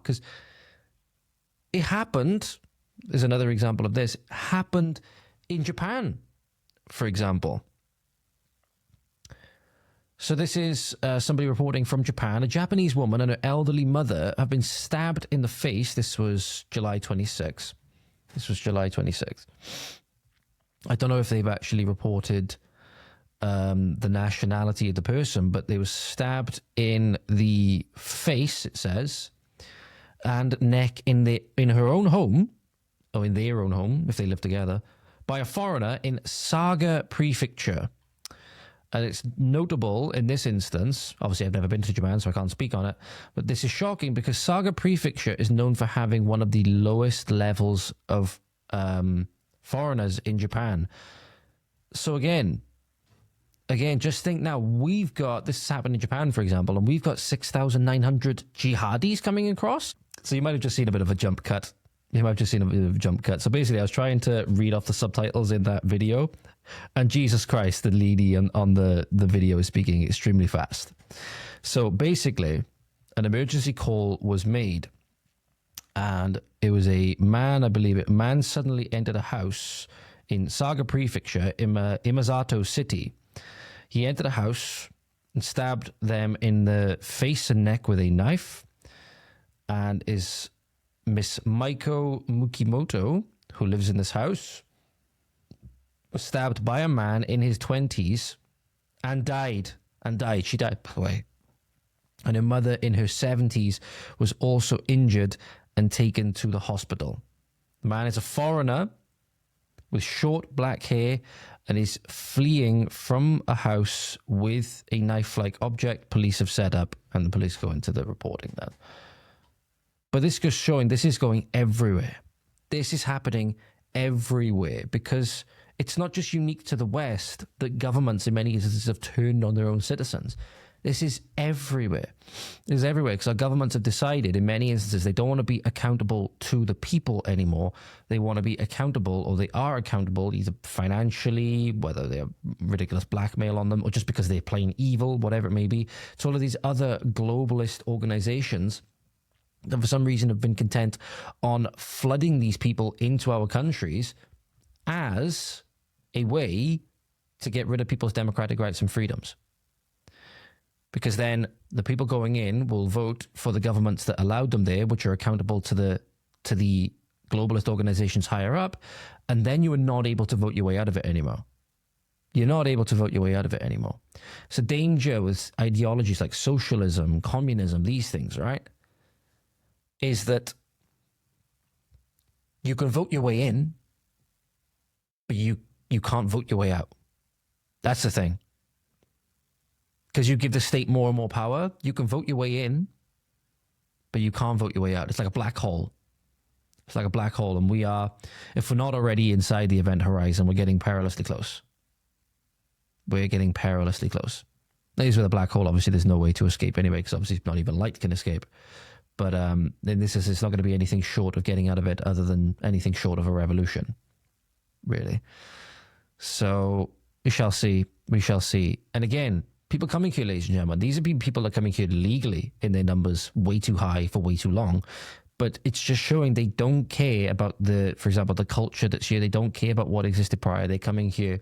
because it happened. There's another example of this. Happened in Japan, for example. So this is somebody reporting from Japan. A Japanese woman and her elderly mother have been stabbed in the face. This was July 26th. I don't know if they've actually reported the nationality of the person, but they were stabbed in the face, it says, and neck in her own home, or in their own home, if they live together, by a foreigner in Saga Prefecture. And it's notable in this instance, obviously I've never been to Japan, so I can't speak on it, but this is shocking because Saga Prefecture is known for having one of the lowest levels of foreigners in Japan. So again, just think now, we've got, this has happened in Japan, for example, and we've got 6,900 jihadis coming across. So you might have just seen a bit of a jump cut. So basically, I was trying to read off the subtitles in that video, and Jesus Christ, the lady on the video is speaking extremely fast. So basically, an emergency call was made, and it was a man, I believe it, man suddenly entered a house in Saga Prefecture, in Imazato City. He entered a house and stabbed them in the face and neck with a knife, and is Miss Maiko Mukimoto, who lives in this house, was stabbed by a man in his 20s and died. She died, by the way. And her mother in her 70s was also injured and taken to the hospital. The man is a foreigner with short black hair and is fleeing from a house with a knife-like object police have set up, and the police go into the reporting that. But this is showing this is going everywhere. This is happening everywhere because it's not just unique to the West that governments in many instances have turned on their own citizens. This is everywhere. It's everywhere because our governments have decided in many instances they don't want to be accountable to the people anymore. They want to be accountable, or they are accountable either financially, whether they have ridiculous blackmail on them, or just because they're plain evil, whatever it may be. It's all of these other globalist organizations that for some reason have been content on flooding these people into our countries as a way to get rid of people's democratic rights and freedoms. Because then the people going in will vote for the governments that allowed them there, which are accountable to the globalist organizations higher up, and then you are not able to vote your way out of it anymore. You're not able to vote your way out of it anymore. It's a danger with ideologies like socialism, communism, these things, right? Is that you can vote your way in, but you can't vote your way out. That's the thing. Because you give the state more and more power, you can vote your way in, but you can't vote your way out. It's like a black hole. It's like a black hole, and we are, if we're not already inside the event horizon, we're getting perilously close. We're getting perilously close. That is with a black hole, obviously there's no way to escape anyway, because obviously not even light can escape. But then it's not going to be anything short of getting out of it other than anything short of a revolution, really. So we shall see. And again, people coming here, ladies and gentlemen, these are people that are coming here legally in their numbers way too high for way too long. But it's just showing they don't care about for example, the culture that's here. They don't care about what existed prior. They're coming here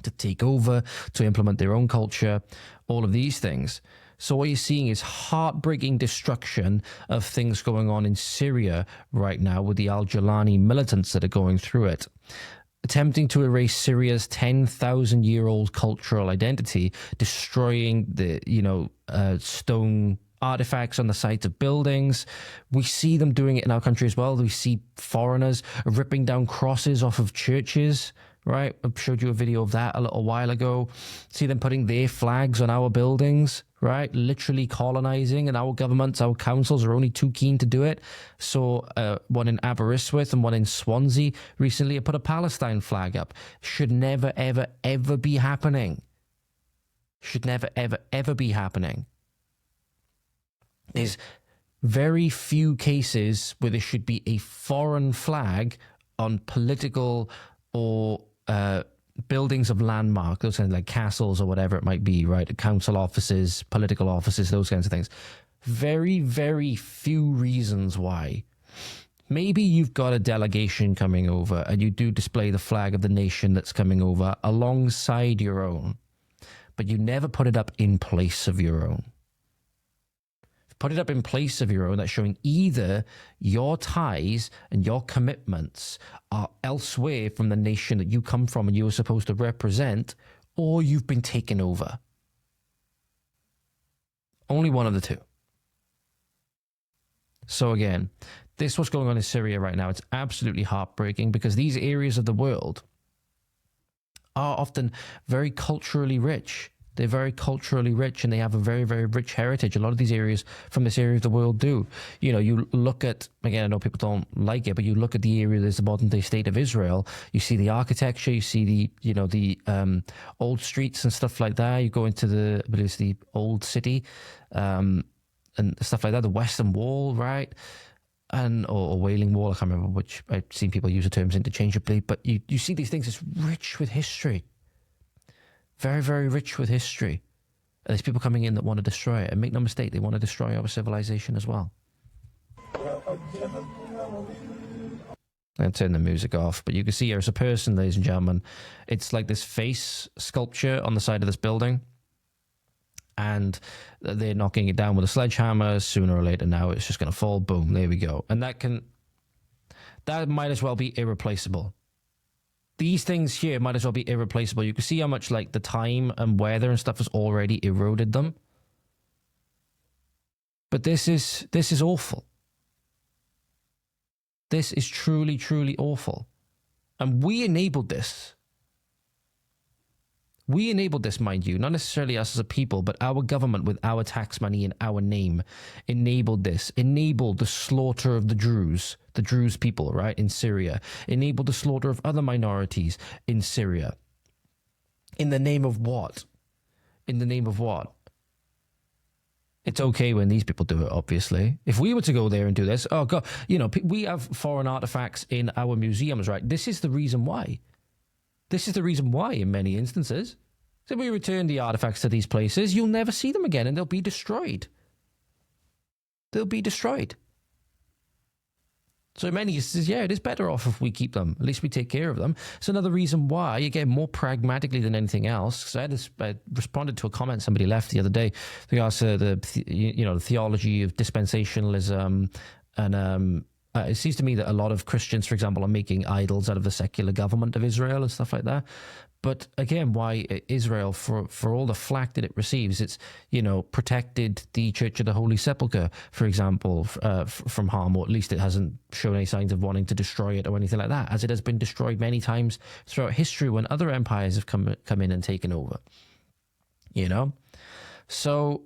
to take over, to implement their own culture, all of these things. So what you're seeing is heartbreaking destruction of things going on in Syria right now with the Al-Jilani militants that are going through it, attempting to erase Syria's 10,000-year-old cultural identity, destroying the, stone artifacts on the sides of buildings. We see them doing it in our country as well. We see foreigners ripping down crosses off of churches, right? I showed you a video of that a little while ago. See them putting their flags on our buildings, right? Literally colonizing, and our governments, our councils are only too keen to do it. So one in Aberystwyth and one in Swansea recently put a Palestine flag up. Should never, ever, ever be happening. Should never, ever, ever be happening. There's very few cases where there should be a foreign flag on political or buildings of landmark, those kinds of like castles or whatever it might be, right? Council offices, political offices, those kinds of things. very, very few reasons why. Maybe you've got a delegation coming over and you do display the flag of the nation that's coming over alongside your own, but you never put it up in place of your own. Put it up in place of your own. That's showing either your ties and your commitments are elsewhere from the nation that you come from and you are supposed to represent, or you've been taken over. Only one of the two. So again, this is what's going on in Syria right now. It's absolutely heartbreaking because these areas of the world are often very culturally rich. They're very culturally rich and they have a very, very rich heritage. A lot of these areas from this area of the world do. You know, you look at, again, I know people don't like it, but you look at the area that's the modern day state of Israel, you see the architecture, you see the, you know, the old streets and stuff like that. You go into the, I believe it's the old city and stuff like that, the Western Wall, right? And or Wailing Wall, I can't remember which. I've seen people use the terms interchangeably, but you see these things. It's rich with history, very, very rich with history. And there's people coming in that want to destroy it. And make no mistake, they want to destroy our civilization as well. I'll turn the music off, but you can see there's a person, ladies and gentlemen. It's like this face sculpture on the side of this building. And they're knocking it down with a sledgehammer. Sooner or later now, it's just going to fall. Boom, there we go. And that might as well be irreplaceable. These things here might as well be irreplaceable. You can see how much like the time and weather and stuff has already eroded them. But this is awful. This is truly, truly awful. And we enabled this. We enabled this, mind you, not necessarily us as a people, but our government with our tax money in our name enabled this, enabled the slaughter of the Druze people, right, in Syria, enabled the slaughter of other minorities in Syria. In the name of what? In the name of what? It's okay when these people do it, obviously. If we were to go there and do this, oh God, you know, we have foreign artifacts in our museums, right? This is the reason why. This is the reason why, in many instances. So we return the artifacts to these places, you'll never see them again and they'll be destroyed. They'll be destroyed. So in many instances, yeah, it is better off if we keep them. At least we take care of them. It's another reason why, again, more pragmatically than anything else, because I responded to a comment somebody left the other day, regards to the theology of dispensationalism and it seems to me that a lot of Christians, for example, are making idols out of the secular government of Israel and stuff like that. But again, why Israel, for all the flack that it receives, it's, you know, protected the Church of the Holy Sepulchre, for example, from harm, or at least it hasn't shown any signs of wanting to destroy it or anything like that, as it has been destroyed many times throughout history when other empires have come in and taken over. You know? So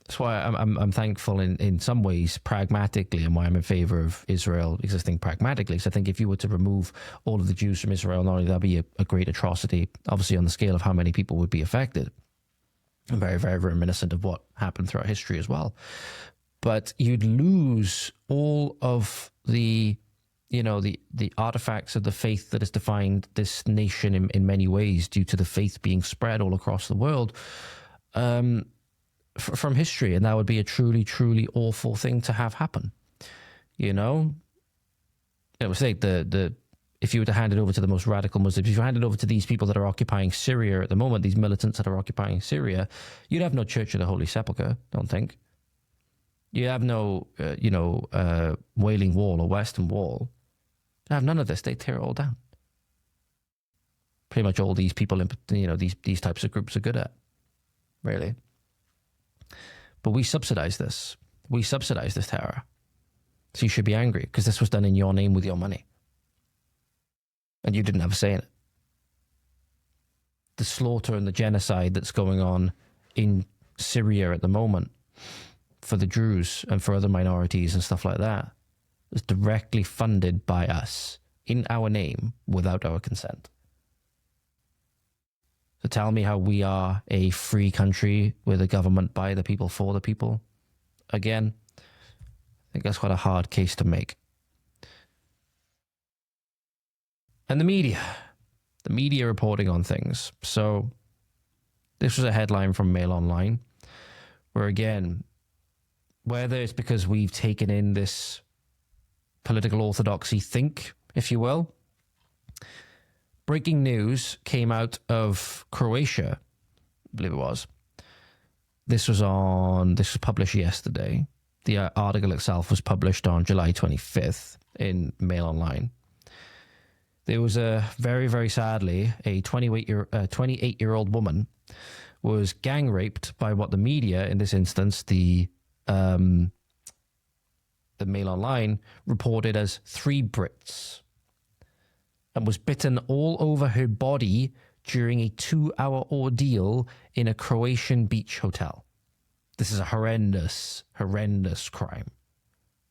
that's why I'm thankful in some ways pragmatically, and why I'm in favor of Israel existing pragmatically. So I think if you were to remove all of the Jews from Israel, not only that'd be a great atrocity, obviously on the scale of how many people would be affected, and very, very reminiscent of what happened throughout history as well. But you'd lose all of the, you know, the artifacts of the faith that has defined this nation in many ways, due to the faith being spread all across the world. From history, and that would be a truly, truly awful thing to have happen. You know, it was like if you were to hand it over to the most radical Muslims, if you hand it over to these people that are occupying Syria at the moment, these militants that are occupying Syria, you'd have no Church of the Holy Sepulchre. Don't think. You have no, Wailing Wall or Western Wall. You have none of this. They tear it all down. Pretty much all these people, these types of groups are good at, really. But we subsidize this. We subsidize this terror. So you should be angry because this was done in your name with your money. And you didn't have a say in it. The slaughter and the genocide that's going on in Syria at the moment for the Druze and for other minorities and stuff like that is directly funded by us in our name without our consent. So tell me how we are a free country with a government by the people, for the people. Again, I think that's quite a hard case to make. And the media reporting on things. So this was a headline from Mail Online. where again, whether it's because we've taken in this political orthodoxy think, if you will, breaking news came out of Croatia, I believe it was. This was published yesterday. The article itself was published on July 25th in Mail Online. There was very, very sadly, a 28-year-old woman was gang raped by what the media, in this instance, the Mail Online, reported as 3 Brits, and was bitten all over her body during a 2-hour ordeal in a Croatian beach hotel. This is a horrendous, horrendous crime.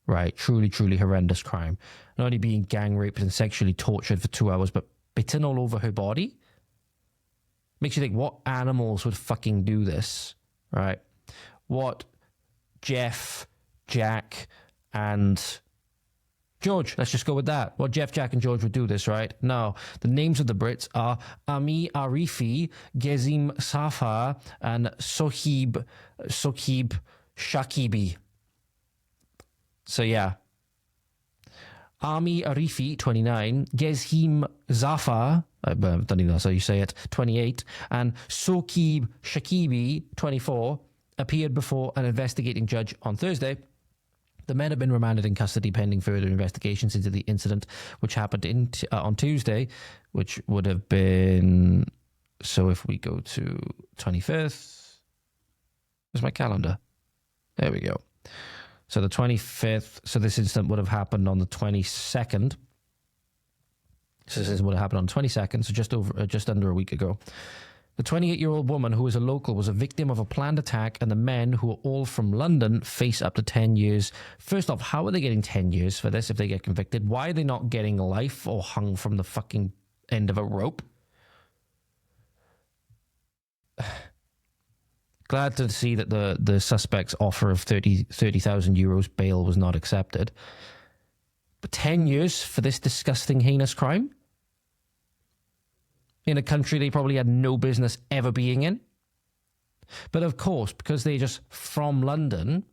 Right? Truly, truly horrendous crime. Not only being gang raped and sexually tortured for 2 hours, but bitten all over her body. Makes you think, what animals would fucking do this? Right? What Jeff, Jack, and George, let's just go with that. What Jeff, Jack, and George would do this, right? No. The names of the Brits are Ami Arifi, Gezim Safar, and Sohib Shakibi. So, yeah. Ami Arifi, 29, Gezim Zafar, I don't even know that's how you say it, 28, and Sohib Shakibi, 24, appeared before an investigating judge on Thursday. The men have been remanded in custody pending further investigations into the incident, which happened on Tuesday, which would have been... So if we go to 25th... Where's my calendar? There we go. So the 25th... So this incident would have happened on the 22nd. So this would have happened on the 22nd, so just under a week ago. The 28-year-old woman, who is a local, was a victim of a planned attack, and the men, who are all from London, face up to 10 years. First off, how are they getting 10 years for this if they get convicted? Why are they not getting life or hung from the fucking end of a rope? Glad to see that the suspect's offer of 30,000 euros bail was not accepted. But 10 years for this disgusting, heinous crime? In a country they probably had no business ever being in. But of course, because they're just from London,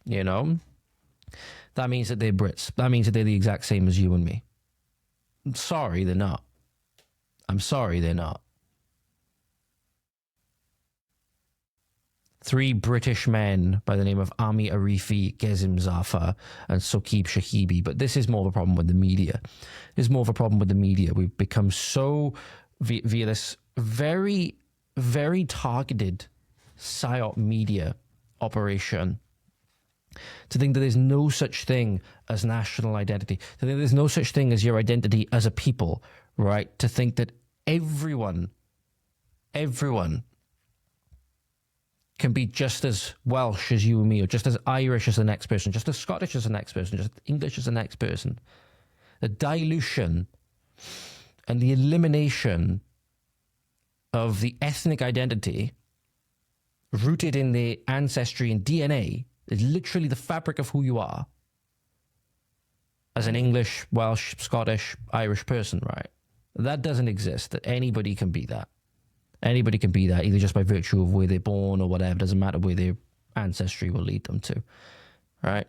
you know, that means that they're Brits. That means that they're the exact same as you and me. I'm sorry, they're not. I'm sorry, they're not. 3 British men by the name of Ami Arifi, Gezim Zafar, and Sohib Shahibi. But this is more of a problem with the media. There's more of a problem with the media. We've become so, via this very, very targeted PSYOP media operation, to think that there's no such thing as national identity, to think there's no such thing as your identity as a people, right? To think that everyone can be just as Welsh as you and me, or just as Irish as the next person, just as Scottish as the next person, just as English as the next person. The dilution and the elimination of the ethnic identity rooted in the ancestry and DNA is literally the fabric of who you are as an English, Welsh, Scottish, Irish person, right? That doesn't exist, that anybody can be that. Anybody can be that, either just by virtue of where they're born or whatever. Doesn't matter where their ancestry will lead them to, right?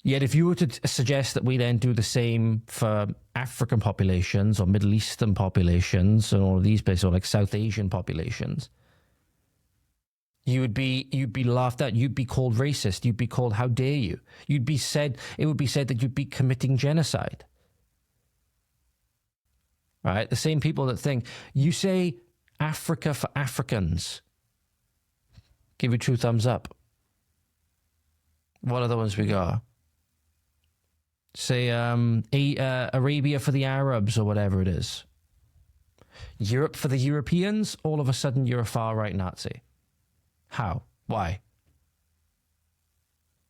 Yet if you were to suggest that we then do the same for African populations or Middle Eastern populations and all of these places, or like South Asian populations, you'd be laughed at. You'd be called racist. You'd be called, how dare you? It would be said that you'd be committing genocide. Right? The same people that think, you say Africa for Africans, give you 2 thumbs up. What are the ones we got? Say Arabia for the Arabs, or whatever it is. Europe for the Europeans, all of a sudden you're a far-right Nazi. How? Why?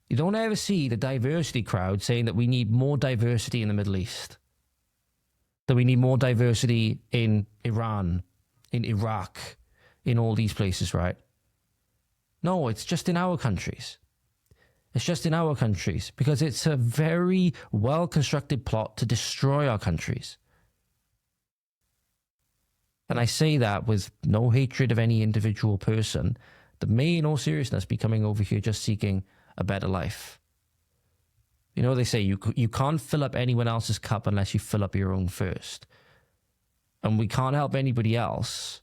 You don't ever see the diversity crowd saying that we need more diversity in the Middle East. That we need more diversity in Iran, in Iraq, in all these places, right? No, it's just in our countries. It's just in our countries because it's a very well-constructed plot to destroy our countries. And I say that with no hatred of any individual person that may, in all seriousness, be coming over here just seeking a better life. You know, they say you can't fill up anyone else's cup unless you fill up your own first. And we can't help anybody else,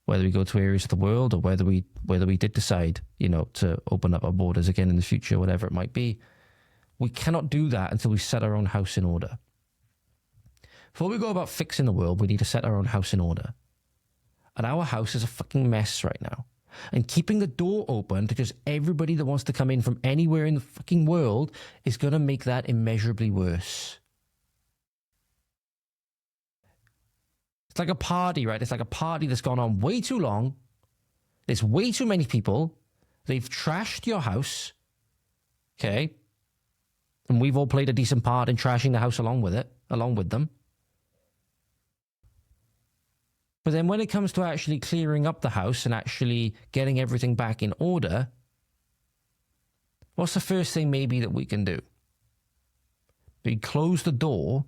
whether we go to areas of the world or whether we did decide, you know, to open up our borders again in the future, whatever it might be. We cannot do that until we set our own house in order. Before we go about fixing the world, we need to set our own house in order. And our house is a fucking mess right now. And keeping the door open to just everybody that wants to come in from anywhere in the fucking world is going to make that immeasurably worse. It's like a party, right? It's like a party that's gone on way too long. There's way too many people. They've trashed your house. Okay? And we've all played a decent part in trashing the house along with them. But then when it comes to actually clearing up the house and actually getting everything back in order, what's the first thing maybe that we can do? We close the door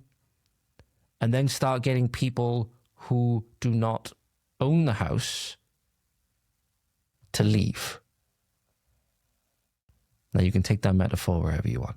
and then start getting people who do not own the house to leave. Now you can take that metaphor wherever you want.